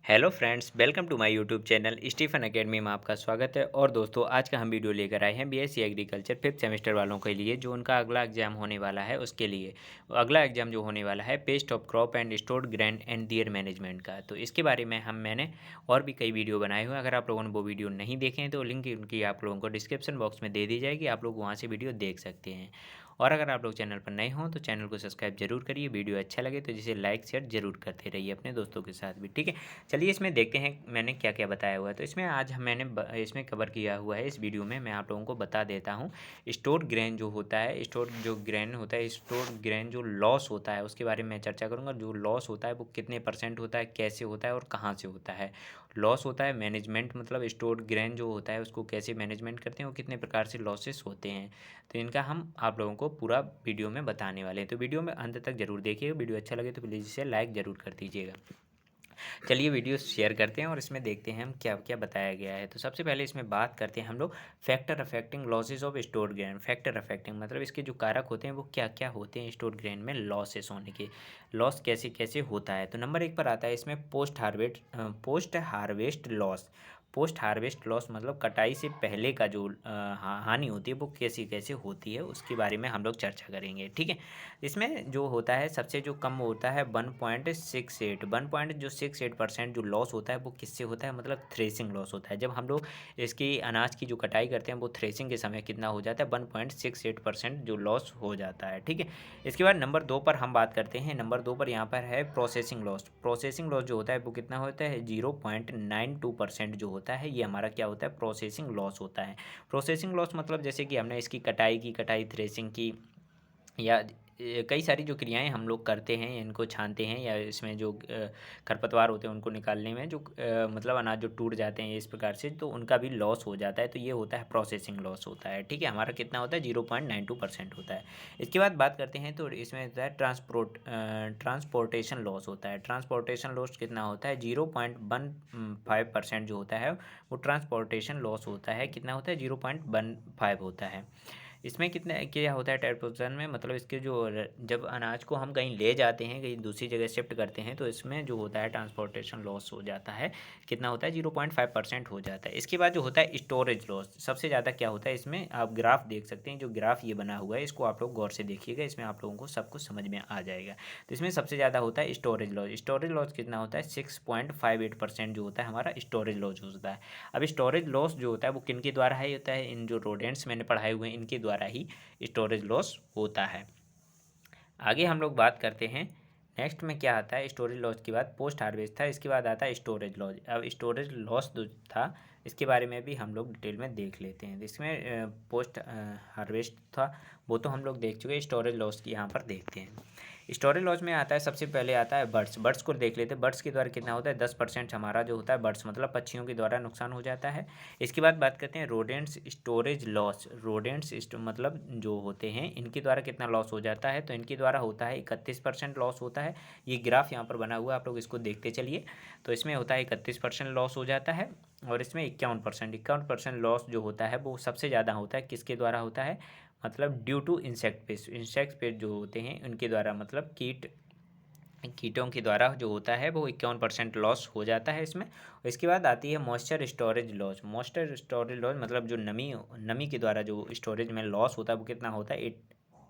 Hello friends, welcome to my YouTube channel Stephen academy में आपका स्वागत है। और दोस्तों, आज का हम वीडियो लेकर आए हैं बीएससी एग्रीकल्चर फिफ्थ सेमेस्टर वालों के लिए, जो उनका अगला एग्जाम होने वाला है उसके लिए। अगला एग्जाम जो होने वाला है pest of crop and stored grain and their management का। तो इसके बारे में मैंने और भी कई वीडियो बनाए हुए हैं। अगर आप लोगों ने वो वीडियो नहीं देखे हैं तो लिंक उनकी आप लोगों को डिस्क्रिप्शन बॉक्स में दे दी जाएगी, आप लोग वहाँ से वीडियो देख सकते हैं। और अगर आप लोग चैनल पर नए हों तो चैनल को सब्सक्राइब जरूर करिए, वीडियो अच्छा लगे तो जिसे लाइक शेयर जरूर करते रहिए अपने दोस्तों के साथ भी, ठीक है। चलिए इसमें देखते हैं मैंने क्या क्या बताया हुआ है। तो इसमें आज इसमें कवर किया हुआ है। इस वीडियो में मैं आप लोगों को बता देता हूँ स्टोर ग्रेन जो होता है, स्टोर ग्रेन जो लॉस होता है उसके बारे में मैं चर्चा करूँगा। जो लॉस होता है वो कितने परसेंट होता है, कैसे होता है और कहाँ से होता है। लॉस होता है मैनेजमेंट, मतलब स्टोर ग्रेन जो होता है उसको कैसे मैनेजमेंट करते हैं और कितने प्रकार से लॉसेस होते हैं। तो इनका हम आप लोगों को पूरा वीडियो में बताने वाले हैं। तो वीडियो में अंत तक जरूर देखिएगा। वीडियो अच्छा लगे तो प्लीज़ इसे लाइक ज़रूर कर दीजिएगा। चलिए वीडियो शेयर करते हैं और इसमें देखते हैं हम क्या क्या बताया गया है। तो सबसे पहले इसमें बात करते हैं हम लोग factor affecting losses of store grain. Factor affecting मतलब इसके जो कारक होते हैं वो क्या क्या होते हैं स्टोर ग्रेन में लॉसेस होने के। लॉस कैसे कैसे होता है। तो नंबर 1 पर आता है इसमें post harvest loss. Post harvest loss मतलब कटाई से पहले का जो हानि होती है वो कैसी कैसे होती है उसके बारे में हम लोग चर्चा करेंगे, ठीक है। इसमें जो होता है सबसे जो कम होता है 1.68% जो लॉस होता है वो किससे होता है, मतलब थ्रेसिंग लॉस होता है। जब हम लोग इसकी अनाज की जो कटाई करते हैं वो थ्रेसिंग के समय कितना हो जाता है 1.68% जो लॉस हो जाता है, ठीक है। इसके बाद नंबर 2 पर हम बात करते हैं। नंबर 2 पर यहाँ पर है प्रोसेसिंग लॉस। प्रोसेसिंग लॉस जो होता है वो कितना होता है 0.92% जो होता है ये हमारा क्या होता है प्रोसेसिंग लॉस होता है। प्रोसेसिंग लॉस मतलब जैसे कि हमने इसकी कटाई थ्रेसिंग की या कई सारी जो क्रियाएं हम लोग करते हैं, इनको छानते हैं या इसमें जो खरपतवार होते हैं उनको निकालने में जो मतलब अनाज जो टूट जाते हैं इस प्रकार से, तो उनका भी लॉस हो जाता है। तो ये होता है प्रोसेसिंग लॉस होता है, ठीक है। हमारा कितना होता है 0.92% होता है। इसके बाद बात करते हैं तो इसमें होता है ट्रांसपोर्टेशन लॉस होता है। ट्रांसपोर्टेशन लॉस कितना होता है 0.15% जो होता है वो ट्रांसपोर्टेशन लॉस होता है। कितना होता है 0.15 होता है। इसमें कितना क्या होता है ट्रांसपोर्टेशन में, मतलब इसके जो जब अनाज को हम कहीं ले जाते हैं, कहीं दूसरी जगह शिफ्ट करते हैं तो इसमें जो होता है ट्रांसपोर्टेशन लॉस हो जाता है। कितना होता है 0.5% हो जाता है। इसके बाद जो होता है स्टोरेज लॉस सबसे ज़्यादा क्या होता है। इसमें आप ग्राफ देख सकते हैं, जो ग्राफ ये बना हुआ है इसको आप लोग गौर से देखिएगा, इसमें आप लोगों को सब कुछ समझ में आ जाएगा। तो इसमें सबसे ज़्यादा होता है स्टोरेज लॉस। स्टोरेज लॉस कितना होता है 6.58% जो होता है हमारा स्टोरेज लॉस होता है। अब स्टोरेज लॉस जो होता है वो किन के द्वारा है होता है, इन जो रोडेंट्स मैंने पढ़ाए हुए हैं इनके द्वारा ही स्टोरेज लॉस होता है। आगे हम लोग बात करते हैं नेक्स्ट में क्या आता है। स्टोरेज लॉस के बाद पोस्ट हार्वेस्ट था, इसके बाद आता है स्टोरेज लॉस। अब स्टोरेज लॉस जो था इसके बारे में भी हम लोग डिटेल में देख लेते हैं। इसमें पोस्ट हार्वेस्ट था वो तो हम लोग देख चुके हैं। स्टोरेज लॉस की यहाँ पर देखते हैं। स्टोरेज लॉस में आता है सबसे पहले आता है बर्ड्स। बर्ड्स को देख लेते हैं। बर्ड्स के द्वारा कितना होता है 10% हमारा जो होता है बर्ड्स मतलब पक्षियों के द्वारा नुकसान हो जाता है। इसके बाद बात करते हैं रोडेंट्स स्टोरेज लॉस। मतलब जो होते हैं इनके द्वारा कितना लॉस हो जाता है, तो इनके द्वारा होता है 31% लॉस होता है। ये ग्राफ यहाँ पर बना हुआ है, आप लोग इसको देखते चलिए। तो इसमें होता है 31% लॉस हो जाता है और इसमें 51% लॉस जो होता है वो सबसे ज़्यादा होता है किसके द्वारा होता है, मतलब ड्यू टू इंसेक्ट पेस्ट जो होते हैं उनके द्वारा, मतलब कीटों के द्वारा जो होता है वो 51% लॉस हो जाता है इसमें। और इसके बाद आती है moisture storage loss. Moisture storage loss मतलब जो नमी के द्वारा जो स्टोरेज में लॉस होता है वो कितना होता है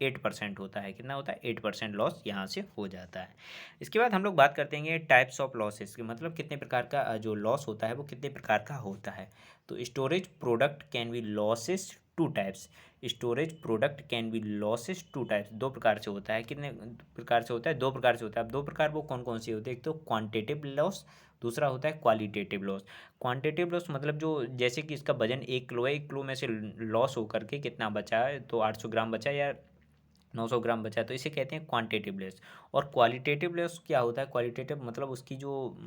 8% होता है। कितना होता है 8% लॉस यहाँ से हो जाता है। इसके बाद हम लोग बात करते हैं टाइप्स ऑफ लॉसेस की, मतलब कितने प्रकार का जो लॉस होता है वो कितने प्रकार का होता है। तो storage product can be losses two types. Storage product can be losses two types, दो प्रकार से होता है। कितने प्रकार से होता है, दो प्रकार से होता है। अब दो प्रकार वो कौन कौन से होते हैं, एक तो क्वांटिटेटिव लॉस, दूसरा होता है क्वालिटेटिव लॉस। क्वांटिटेटिव लॉस मतलब जो जैसे कि इसका वजन 1 किलो है, 1 किलो में से लॉस होकर के कितना बचा है, तो 800 ग्राम बचा या 900 ग्राम बचा, तो इसे कहते हैं क्वांटिटेटिव लॉस। और क्वालिटेटिव लॉस क्या होता है, क्वालिटेटिव मतलब उसकी जो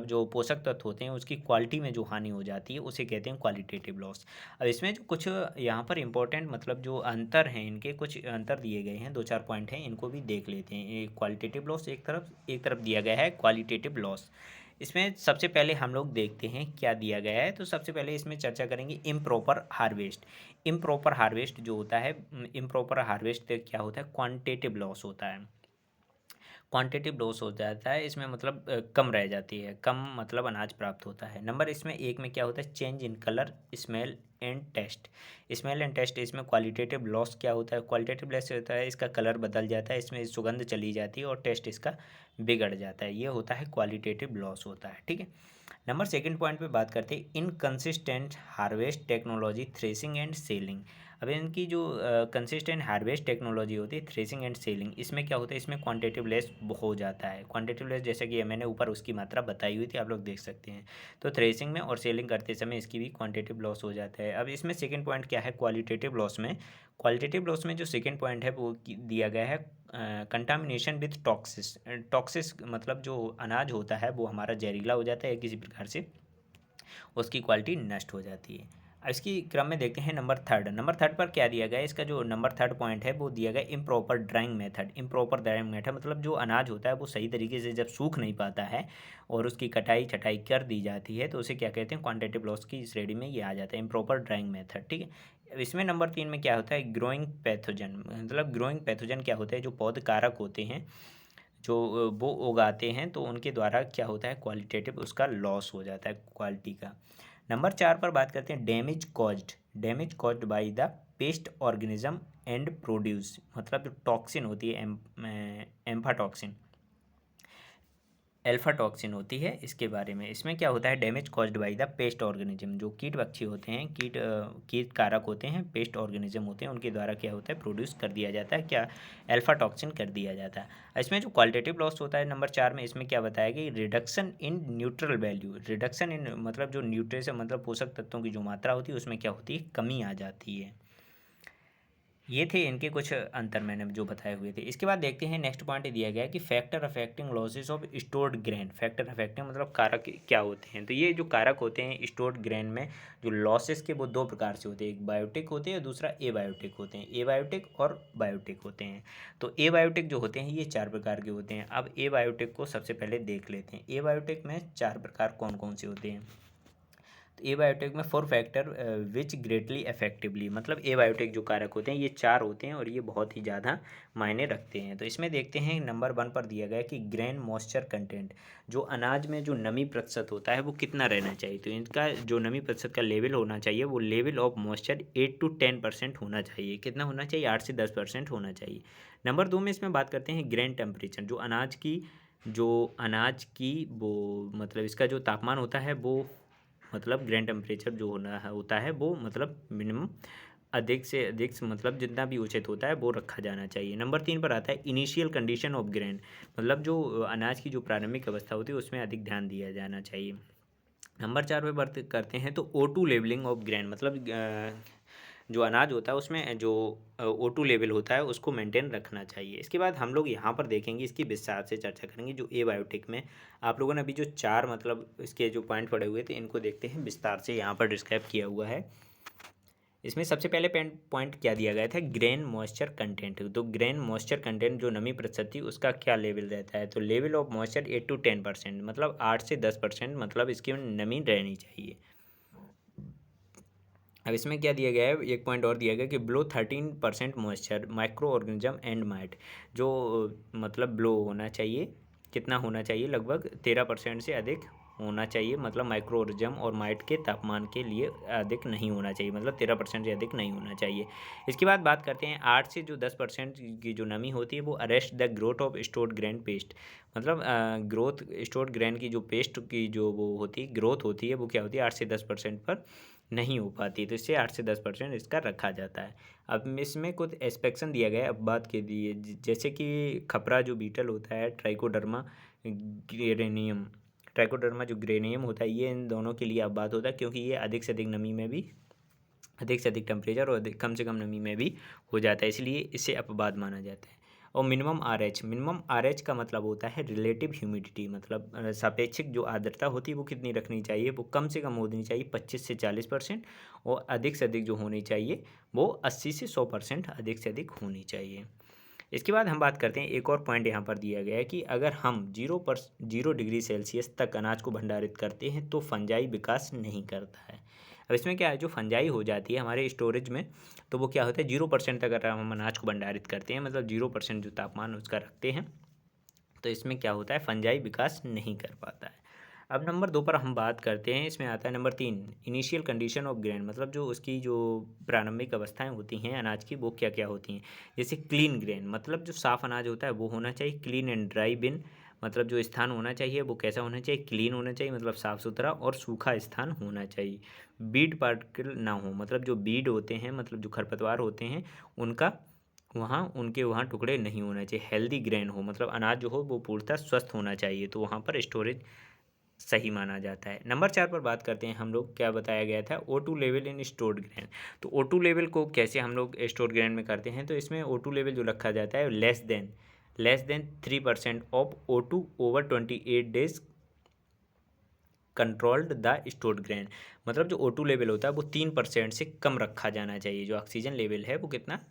जो पोषक तत्व होते हैं उसकी क्वालिटी में जो हानि हो जाती है उसे कहते हैं क्वालिटेटिव लॉस। अब इसमें जो कुछ यहाँ पर इंपॉर्टेंट मतलब जो अंतर हैं, इनके कुछ अंतर दिए गए हैं, दो चार पॉइंट हैं, इनको भी देख लेते हैं। ये क्वालिटेटिव लॉस एक तरफ दिया गया है क्वालिटेटिव लॉस। इसमें सबसे पहले हम लोग देखते हैं क्या दिया गया है। तो सबसे पहले इसमें चर्चा करेंगे इम्प्रॉपर हार्वेस्ट। इम्प्रॉपर हार्वेस्ट जो होता है, इम्प्रॉपर हार्वेस्ट क्या होता है क्वांटिटेटिव लॉस होता है। क्वांटिटिव लॉस हो जाता है, इसमें मतलब कम रह जाती है, कम मतलब अनाज प्राप्त होता है। नंबर इसमें एक में क्या होता है, change in colour, smell and taste. Smell and taste, इसमें क्वालिटेटिव लॉस क्या होता है, क्वालिटेटिव लॉस होता है इसका कलर बदल जाता है, इसमें सुगंध चली जाती है और टेस्ट इसका बिगड़ जाता है, ये होता है क्वालिटेटिव लॉस होता है। ठीक है, नंबर सेकंड पॉइंट पे बात करते हैं, inconsistent harvest technology, threshing and selling. अब इनकी जो कंसिस्टेंट हार्वेस्ट टेक्नोलॉजी होती है, थ्रेसिंग एंड सेलिंग, इसमें क्या होता है, इसमें क्वांटिटिव लेस हो जाता है। क्वांटिटिव लेस जैसे कि मैंने ऊपर उसकी मात्रा बताई हुई थी, आप लोग देख सकते हैं। तो थ्रेसिंग में और सेलिंग करते समय इसकी भी क्वांटिटिव लॉस हो जाता है। अब इसमें सेकेंड पॉइंट क्या है, क्वालिटेटिव लॉस में। क्वालिटेटिव लॉस में जो सेकेंड पॉइंट है वो दिया गया है, कंटामिनेशन विथ टॉक्सिस। टॉक्सिस मतलब जो अनाज होता है वो हमारा जहरीला हो जाता है, किसी प्रकार से उसकी क्वालिटी नष्ट हो जाती है। अब इसकी क्रम में देखते हैं नंबर थर्ड पर क्या दिया गया है, इसका जो नंबर थर्ड पॉइंट है वो दिया गया improper drawing method. Improper drawing method मतलब जो अनाज होता है वो सही तरीके से जब सूख नहीं पाता है और उसकी कटाई छटाई कर दी जाती है तो उसे क्या कहते हैं, क्वांटिटिव लॉस की श्रेणी में ये आ जाता है, इम्प्रॉपर ड्राइंग मेथड। ठीक है, अब इसमें नंबर 3 में क्या होता है, ग्रोइंग पैथोजन। मतलब ग्रोइंग पैथोजन क्या होते हैं, जो पौध कारक होते हैं जो वो उगाते हैं, तो उनके द्वारा क्या होता है, क्वालिटेटिव उसका लॉस हो जाता है क्वालिटी का। नंबर 4 पर बात करते हैं, damage caused by the paste organism and produce. मतलब जो टॉक्सिन होती है, एम्फाटॉक्सिन, एल्फा टॉक्सिन होती है, इसके बारे में। इसमें क्या होता है, damage caused by the paste organism, जो कीट पक्षी होते हैं, कीट कारक होते हैं, पेस्ट ऑर्गेनिज्म होते हैं, उनके द्वारा क्या होता है, प्रोड्यूस कर दिया जाता है, क्या, एल्फा टॉक्सिन कर दिया जाता है। इसमें जो क्वालिटेटिव लॉस होता है नंबर 4 में, इसमें क्या बताया कि reduction in neutral value. Reduction in मतलब जो न्यूट्रिशन मतलब पोषक तत्वों की जो मात्रा होती है उसमें क्या होती है, कमी आ जाती है। ये थे इनके कुछ अंतर मैंने जो बताए हुए थे। इसके बाद देखते हैं नेक्स्ट पॉइंट दिया गया है कि factor affecting losses of stored grain. Factor affecting मतलब कारक क्या होते हैं, तो ये जो कारक होते हैं स्टोर्ड ग्रेन में जो लॉसेस के, वो दो प्रकार से होते हैं, एक बायोटिक होते हैं और दूसरा एबायोटिक होते हैं। एबायोटिक और बायोटिक होते हैं। तो एबायोटिक जो होते हैं ये 4 प्रकार के होते हैं। अब एबायोटिक को सबसे पहले देख लेते हैं। एबायोटिक में 4 प्रकार कौन कौन से होते हैं। एबायोटिक में 4 फैक्टर विच ग्रेटली इफेक्टिवली, मतलब एबायोटिक जो कारक होते हैं ये 4 होते हैं और ये बहुत ही ज़्यादा मायने रखते हैं। तो इसमें देखते हैं नंबर 1 पर दिया गया है कि ग्रेन मॉइस्चर कंटेंट, जो अनाज में जो नमी प्रतिशत होता है वो कितना रहना चाहिए। तो इनका जो नमी प्रतिशत का लेवल होना चाहिए वो लेवल ऑफ मॉइस्चर 8 to 10% होना चाहिए। कितना होना चाहिए, 8 से 10% होना चाहिए। नंबर 2 में इसमें बात करते हैं ग्रेन टेम्परेचर, जो अनाज की वो मतलब इसका जो तापमान होता है वो मतलब ग्रेन टेम्परेचर जो होता है वो मतलब मिनिमम अधिक से अधिक मतलब जितना भी उचित होता है वो रखा जाना चाहिए। नंबर 3 पर आता है इनिशियल कंडीशन ऑफ ग्रेन, मतलब जो अनाज की जो प्रारंभिक अवस्था होती है उसमें अधिक ध्यान दिया जाना चाहिए। नंबर 4 पे बात करते हैं तो O2 लेवलिंग ऑफ ग्रेन, मतलब जो अनाज होता है उसमें जो O2 लेवल होता है उसको मेंटेन रखना चाहिए। इसके बाद हम लोग यहाँ पर देखेंगे, इसकी विस्तार से चर्चा करेंगे। जो एबायोटिक में आप लोगों ने अभी जो 4 मतलब इसके जो पॉइंट पड़े हुए थे इनको देखते हैं, विस्तार से यहाँ पर डिस्क्राइब किया हुआ है। इसमें सबसे पहले पॉइंट क्या दिया गया था, ग्रेन मॉइस्चर कंटेंट। तो ग्रेन मॉइस्चर कंटेंट जो नमी प्रतिशत थी उसका क्या लेवल रहता है, तो लेवल ऑफ मॉइस्चर 8 to 10%, मतलब 8 से 10% मतलब इसकी नमी रहनी चाहिए। अब इसमें क्या दिया गया है, एक पॉइंट और दिया गया कि blow 13% moisture micro organism and might, जो मतलब ब्लो होना चाहिए, कितना होना चाहिए, लगभग 13% से अधिक होना चाहिए, मतलब माइक्रो ऑर्गेनिज्म और माइट के तापमान के लिए अधिक नहीं होना चाहिए, मतलब 13% से अधिक नहीं होना चाहिए। इसके बाद बात करते हैं 8 से जो 10% की जो नमी होती है वो arrest the growth of stored grain paste, मतलब ग्रोथ स्टोर्ड ग्रेन की जो पेस्ट की जो वो होती है ग्रोथ होती है वो क्या होती है 8 से 10% पर नहीं हो पाती, तो इससे 8 से 10% इसका रखा जाता है। अब इसमें कुछ एक्सपेक्शन दिया गया है, अब बात के लिए जैसे कि खपरा जो बीटल होता है, ट्राइकोडर्मा जो ग्रेनियम होता है, ये इन दोनों के लिए अब बात होता है क्योंकि ये अधिक से अधिक नमी में भी, अधिक से अधिक टेम्परेचर और कम से कम नमी में भी हो जाता है, इसलिए इसे अपवाद माना जाता है। और मिनिमम आर एच का मतलब होता है रिलेटिव ह्यूमिडिटी, मतलब सापेक्षिक जो आर्द्रता होती है वो कितनी रखनी चाहिए, वो कम से कम होनी चाहिए 25 से 40%, और अधिक से अधिक जो होनी चाहिए वो 80 से 100% अधिक से अधिक होनी चाहिए। इसके बाद हम बात करते हैं, एक और पॉइंट यहाँ पर दिया गया है कि अगर हम 0 डिग्री सेल्सियस तक अनाज को भंडारित करते हैं तो फंजाई विकास नहीं करता है। अब इसमें क्या है, जो फंजाई हो जाती है हमारे स्टोरेज में, तो वो क्या होता है 0% तक अगर हम अनाज को भंडारित करते हैं, मतलब 0% जो तापमान उसका रखते हैं, तो इसमें क्या होता है, फंजाई विकास नहीं कर पाता है। अब नंबर 2 पर हम बात करते हैं, इसमें आता है number 3 initial condition of grain, मतलब जो उसकी जो प्रारंभिक अवस्थाएं होती हैं अनाज की, वो क्या क्या होती हैं। जैसे क्लीन ग्रेन, मतलब जो साफ़ अनाज होता है वो होना चाहिए। क्लीन एंड ड्राई बिन, मतलब जो स्थान होना चाहिए वो कैसा होना चाहिए, क्लीन होना चाहिए, मतलब साफ़ सुथरा और सूखा स्थान होना चाहिए। बीड पार्टिकल ना हो, मतलब जो बीड होते हैं, मतलब जो खरपतवार होते हैं उनका उनके वहाँ टुकड़े नहीं होना चाहिए। हेल्दी ग्रेन हो, मतलब अनाज जो हो वो पूर्णतः स्वस्थ होना चाहिए, तो वहाँ पर स्टोरेज सही माना जाता है। नंबर 4 पर बात करते हैं हम लोग, क्या बताया गया था, O2 level in stored grain. तो O2 लेवल को कैसे हम लोग स्टोर ग्रेन में करते हैं, तो इसमें O2 लेवल जो रखा जाता है less than 3% of O2 over 28 days controlled the stored grain, मतलब जो O2 लेवल होता है वो 3% से कम रखा जाना चाहिए। जो ऑक्सीजन लेवल है वो कितना,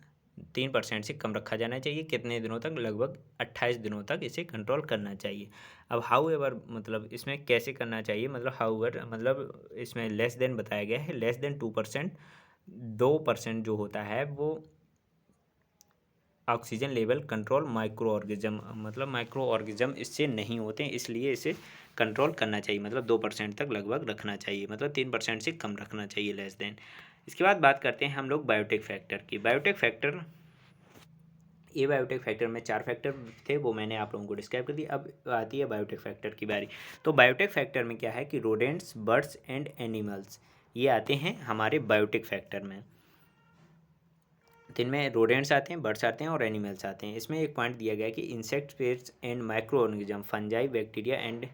3% से कम रखा जाना चाहिए। कितने दिनों तक, लगभग 28 दिनों तक इसे कंट्रोल करना चाहिए। अब हाउ एवर, मतलब इसमें कैसे करना चाहिए, मतलब हाउ एवर, मतलब इसमें लेस देन बताया गया है, लेस देन 2%, 2% जो होता है वो oxygen level control micro orgasm, मतलब माइक्रो ऑर्गेजम इससे नहीं होते, इसलिए इसे कंट्रोल करना चाहिए, मतलब 2% तक लगभग रखना चाहिए, मतलब 3% से कम रखना चाहिए, लेस देन। इसके बाद बात करते हैं हम लोग बायोटेक फैक्टर की। बायोटेक फैक्टर, ये बायोटेक फैक्टर में 4 फैक्टर थे, वो मैंने आप लोगों को डिस्क्राइब कर दिया। अब आती है बायोटेक फैक्टर की बारी। तो बायोटेक फैक्टर में क्या है कि रोडेंट्स, बर्ड्स एंड एनिमल्स, ये आते हैं हमारे बायोटेक फैक्टर में। तो इनमें रोडेंट्स आते हैं, बर्ड्स आते हैं और एनिमल्स आते हैं। इसमें एक पॉइंट दिया गया है कि insect, paste and micro organism, fungi, bacteria and,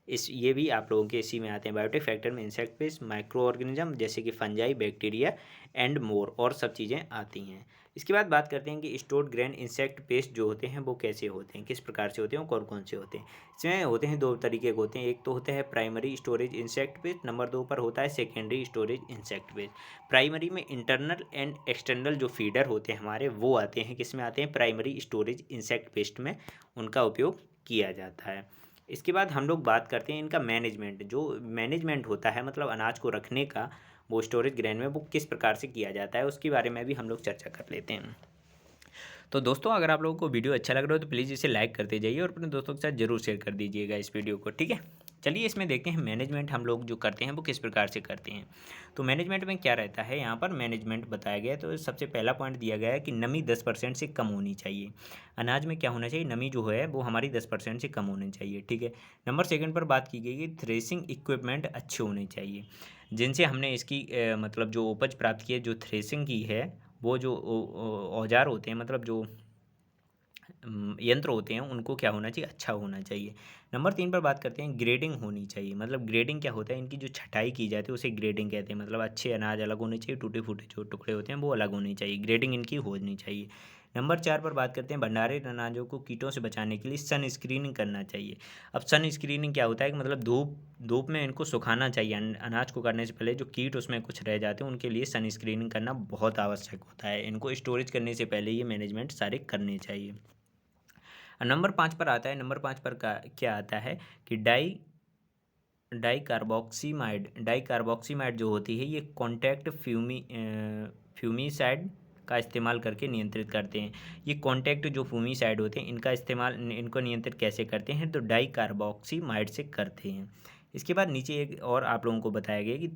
ये भी आप लोगों के इसी में आते हैं। बायोटेक फैक्टर में इंसेक्ट पेस्ट, माइक्रो ऑर्गेनिज्म जैसे कि फंजाई, बैक्टीरिया एंड मोर, और सब चीज़ें आती हैं। इसके बाद बात करते हैं कि स्टोर्ड ग्रेन इंसेक्ट पेस्ट जो होते हैं वो कैसे होते हैं, किस प्रकार से होते हैं, कौन कौन से होते हैं। इसमें होते हैं 2 तरीके के होते हैं। एक तो होता है primary storage insect pest, number 2 पर होता है secondary storage insect pest. Primary में इंटरनल एंड एक्सटर्नल जो फीडर होते हैं हमारे, वो आते हैं, किस में आते हैं, प्राइमरी स्टोरेज इंसेक्ट पेस्ट में उनका उपयोग किया जाता है। इसके बाद हम लोग बात करते हैं इनका मैनेजमेंट, जो मैनेजमेंट होता है, मतलब अनाज को रखने का, वो स्टोरेज ग्रेन में वो किस प्रकार से किया जाता है, उसके बारे में भी हम लोग चर्चा कर लेते हैं। तो दोस्तों, अगर आप लोगों को वीडियो अच्छा लग रहा हो तो प्लीज़ इसे लाइक करते जाइए और अपने दोस्तों के साथ जरूर शेयर कर दीजिएगा इस वीडियो को, ठीक है। चलिए इसमें देखते हैं मैनेजमेंट हम लोग जो करते हैं वो किस प्रकार से करते हैं। तो मैनेजमेंट में क्या रहता है, यहाँ पर मैनेजमेंट बताया गया है। तो सबसे पहला पॉइंट दिया गया है कि नमी 10% से कम होनी चाहिए। अनाज में क्या होना चाहिए, नमी जो है वो हमारी 10% से कम होनी चाहिए, ठीक है। नंबर 2 पर बात की गई कि थ्रेसिंग इक्विपमेंट अच्छे होने चाहिए, जिनसे हमने इसकी मतलब जो उपज प्राप्त की है, जो थ्रेसिंग की है, वो जो औजार होते हैं, मतलब जो यंत्र होते हैं, उनको क्या होना चाहिए, अच्छा होना चाहिए। नंबर 3 पर बात करते हैं, ग्रेडिंग होनी चाहिए। मतलब ग्रेडिंग क्या होता है, इनकी जो छटाई की जाती है उसे ग्रेडिंग कहते हैं। मतलब अच्छे अनाज अलग होने चाहिए, टूटे फूटे जो टुकड़े होते हैं वो अलग होने चाहिए, ग्रेडिंग इनकी होनी चाहिए। नंबर 4 पर बात करते हैं, भंडारित अनाजों को कीटों से बचाने के लिए सन स्क्रीनिंग करना चाहिए। अब सन स्क्रीनिंग क्या होता है कि मतलब धूप धूप में इनको सुखाना चाहिए। अनाज को करने से पहले जो कीट उसमें कुछ रह जाते हैं उनके लिए सन स्क्रीनिंग करना बहुत आवश्यक होता है। इनको स्टोरेज करने से पहले ये मैनेजमेंट सारे करने चाहिए। नंबर 5 पर आता है, नंबर 5 पर क्या आता है कि डाई कार्बोक्सीमाइड जो होती है, ये कॉन्टैक्ट फ्यूमीसाइड का इस्तेमाल करके नियंत्रित करते हैं। ये कॉन्टैक्ट जो फ्यूमीसाइड होते हैं इनका इस्तेमाल, इनको नियंत्रित कैसे करते हैं, तो डाई कार्बोक्सीमाइड से करते हैं। इसके बाद नीचे एक और आप लोगों को बताया गया कि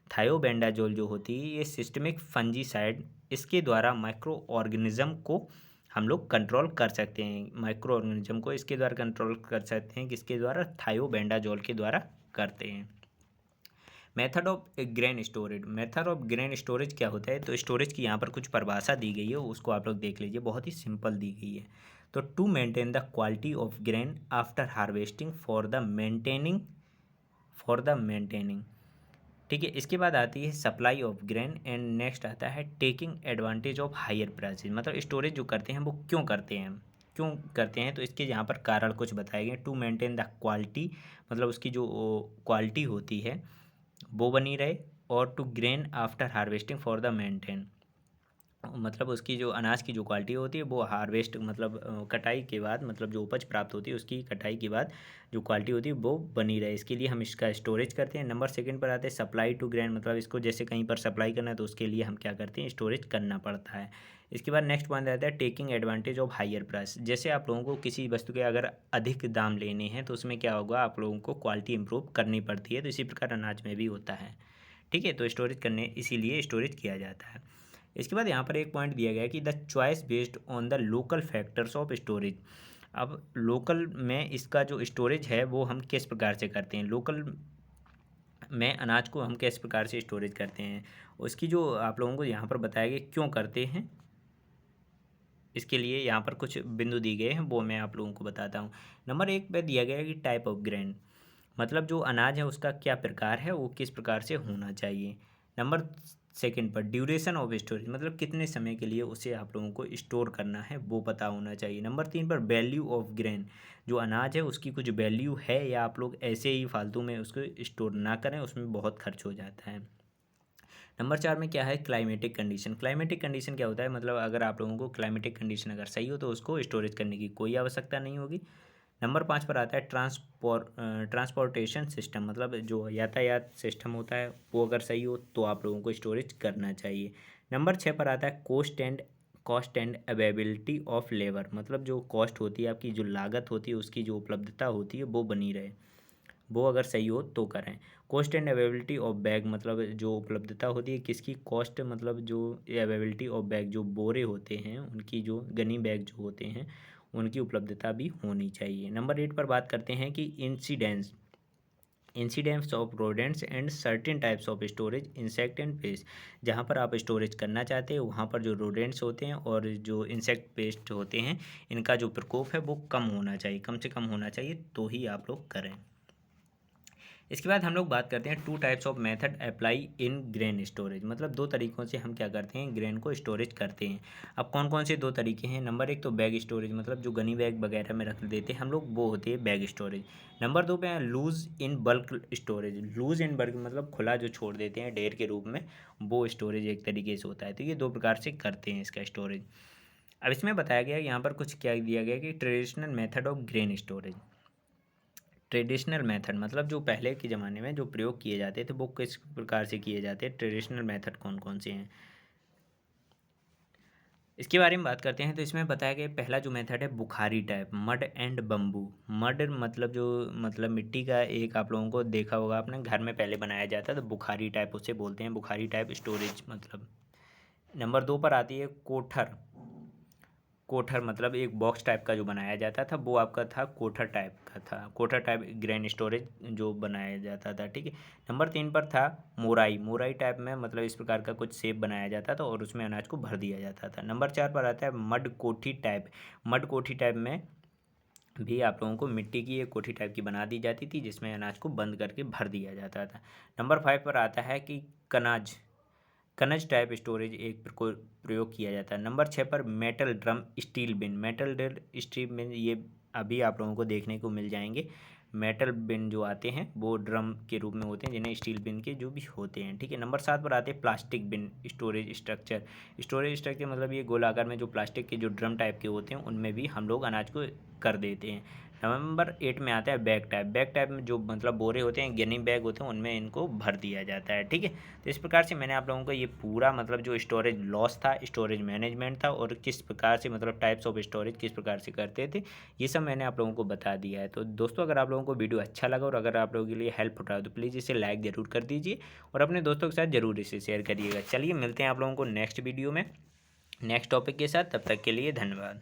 थायोबेंडाजोल जो होती है, ये सिस्टमिक फंजीसाइड, इसके द्वारा माइक्रो ऑर्गेनिज्म को हम लोग कंट्रोल कर सकते हैं। माइक्रो ऑर्गेनिज्म को इसके द्वारा कंट्रोल कर सकते हैं, किसके द्वारा, थायोबेंडाजोल के द्वारा करते हैं। मेथड ऑफ ग्रेन स्टोरेज क्या होता है, तो स्टोरेज की यहाँ पर कुछ परिभाषा दी गई है, उसको आप लोग देख लीजिए, बहुत ही सिंपल दी गई है। तो to maintain the quality of grain after harvesting for the maintaining, ठीक है। इसके बाद आती है supply of grain and next आता है taking advantage of higher prices. मतलब स्टोरेज जो करते हैं वो क्यों करते हैं, तो इसके यहाँ पर कारण कुछ बताए गए। टू मेंटेन द क्वालिटी, मतलब उसकी जो क्वालिटी होती है वो बनी रहे, और to grain after harvesting for the maintain, मतलब उसकी जो अनाज की जो क्वालिटी होती है वो हार्वेस्ट मतलब कटाई के बाद मतलब जो उपज प्राप्त होती है उसकी कटाई के बाद जो क्वालिटी होती है वो बनी रहे, इसके लिए हम इसका स्टोरेज करते हैं। नंबर सेकंड पर आते हैं सप्लाई टू ग्रेन, मतलब इसको जैसे कहीं पर सप्लाई करना है तो उसके लिए हम क्या करते हैं, स्टोरेज करना पड़ता है। इसके बाद नेक्स्ट पॉइंट आता है taking advantage of higher price. जैसे आप लोगों को किसी वस्तु के अगर अधिक दाम लेने हैं तो उसमें क्या होगा, आप लोगों को क्वालिटी इंप्रूव करनी पड़ती है, तो इसी प्रकार अनाज में भी होता है। ठीक है, तो स्टोरेज करने इसीलिए स्टोरेज किया जाता है। इसके बाद यहाँ पर एक पॉइंट दिया गया है कि the choice based on the local factors of storage. अब लोकल में इसका जो स्टोरेज है वो हम किस प्रकार से करते हैं, लोकल में अनाज को हम किस प्रकार से स्टोरेज करते हैं, उसकी जो आप लोगों को यहाँ पर बताया गया क्यों करते हैं, इसके लिए यहाँ पर कुछ बिंदु दिए गए हैं वो मैं आप लोगों को बताता हूँ। नंबर 1 पे दिया गया है कि टाइप ऑफ ग्रेन, मतलब जो अनाज है उसका क्या प्रकार है, वो किस प्रकार से होना चाहिए। नंबर सेकंड पर ड्यूरेशन ऑफ स्टोरेज, मतलब कितने समय के लिए उसे आप लोगों को स्टोर करना है वो पता होना चाहिए। नंबर 3 पर वैल्यू ऑफ ग्रेन, जो अनाज है उसकी कुछ वैल्यू है या आप लोग ऐसे ही फालतू में उसको स्टोर ना करें, उसमें बहुत खर्च हो जाता है। नंबर 4 में क्या है, क्लाइमेटिक कंडीशन। क्लाइमेटिक कंडीशन क्या होता है, मतलब अगर आप लोगों को क्लाइमेटिक कंडीशन अगर सही हो तो उसको स्टोरेज करने की कोई आवश्यकता नहीं होगी। नंबर 5 पर आता है ट्रांसपोर्टेशन सिस्टम, मतलब जो यातायात सिस्टम होता है वो अगर सही हो तो आप लोगों को स्टोरेज करना चाहिए। नंबर 6 पर आता है cost and availability of labour, मतलब जो कॉस्ट होती है आपकी, जो लागत होती है उसकी जो उपलब्धता होती है वो बनी रहे, वो अगर सही हो तो करें। Cost and availability of bag, मतलब जो उपलब्धता होती है किसकी, कॉस्ट मतलब जो अवेबिलिटी ऑफ बैग, जो बोरे होते हैं उनकी, जो गनी बैग जो होते हैं उनकी उपलब्धता भी होनी चाहिए। नंबर 8 पर बात करते हैं कि incidents of rodents and certain types of storage insect and paste. जहाँ पर आप स्टोरेज करना चाहते हैं वहाँ पर जो रोडेंट्स होते हैं और जो इंसेक्ट पेस्ट होते हैं इनका जो प्रकोप है वो कम होना चाहिए, कम से कम होना चाहिए, तो ही आप लोग करें। इसके बाद हम लोग बात करते हैं 2 types of method apply in grain storage, मतलब 2 तरीक़ों से हम क्या करते हैं, ग्रेन को स्टोरेज करते हैं। अब कौन कौन से 2 तरीके हैं, नंबर 1 तो बैग स्टोरेज, मतलब जो गनी बैग वगैरह में रख देते हैं हम लोग, वो होती है बैग स्टोरेज। नंबर 2 पे है loose in bulk storage. Loose in bulk मतलब खुला जो छोड़ देते हैं ढेर के रूप में, वो स्टोरेज एक तरीके से होता है। तो ये 2 प्रकार से करते हैं इसका स्टोरेज। अब इसमें बताया गया यहाँ पर कुछ क्या दिया गया कि traditional method of grain storage. Traditional method मतलब जो पहले के ज़माने में जो प्रयोग किए जाते थे वो किस प्रकार से किए जाते हैं, ट्रेडिशनल मेथड कौन कौन से हैं, इसके बारे में बात करते हैं। तो इसमें बताया गया पहला जो मेथड है Bukhari type, mud and bamboo. Mud मतलब जो मतलब मिट्टी का एक, आप लोगों को देखा होगा अपने घर में पहले बनाया जाता है, तो बुखारी टाइप उसे बोलते हैं, बुखारी टाइप स्टोरेज मतलब। नंबर 2 पर आती है कोठर। कोठर मतलब एक बॉक्स टाइप का जो बनाया जाता था वो आपका था कोठर टाइप का था, कोठर टाइप ग्रेन स्टोरेज जो बनाया जाता था। ठीक है। नंबर 3 पर था मोराई। मोराई टाइप में मतलब इस प्रकार का कुछ शेप बनाया जाता था और उसमें अनाज को भर दिया जाता था। नंबर 4 पर आता है मड कोठी टाइप। मड कोठी टाइप में भी आप लोगों को मिट्टी की एक कोठी टाइप की बना दी जाती थी जिसमें अनाज को बंद करके भर दिया जाता था। नंबर 5 पर आता है कि कनाज कनज टाइप स्टोरेज एक प्रयोग किया जाता है। नंबर 6 पर मेटल ड्रम स्टील बिन। मेटल ड्रम स्टील बिन ये अभी आप लोगों को देखने को मिल जाएंगे। मेटल बिन जो आते हैं वो ड्रम के रूप में होते हैं, जिन्हें स्टील बिन के जो भी होते हैं। ठीक है। नंबर 7 पर आते हैं प्लास्टिक बिन स्टोरेज स्ट्रक्चर। स्टोरेज स्ट्रक्चर मतलब ये गोलाकार में जो प्लास्टिक के जो ड्रम टाइप के होते हैं उनमें भी हम लोग अनाज को कर देते हैं। नंबर 8 में आता है बैग टाइप। बैग टाइप में जो मतलब बोरे होते हैं, गिनी बैग होते हैं, उनमें इनको भर दिया जाता है। ठीक है। तो इस प्रकार से मैंने आप लोगों को ये पूरा मतलब जो स्टोरेज लॉस था, स्टोरेज मैनेजमेंट था और किस प्रकार से मतलब टाइप्स ऑफ स्टोरेज किस प्रकार से करते थे, ये सब मैंने आप लोगों को बता दिया है। तो दोस्तों अगर आप लोगों को वीडियो अच्छा लगा और अगर आप लोगों के लिए हेल्प उठा तो प्लीज़ इसे लाइक ज़रूर कर दीजिए और अपने दोस्तों के साथ ज़रूर इसे शेयर करिएगा। चलिए मिलते हैं आप लोगों को नेक्स्ट वीडियो में नेक्स्ट टॉपिक के साथ, तब तक के लिए धन्यवाद।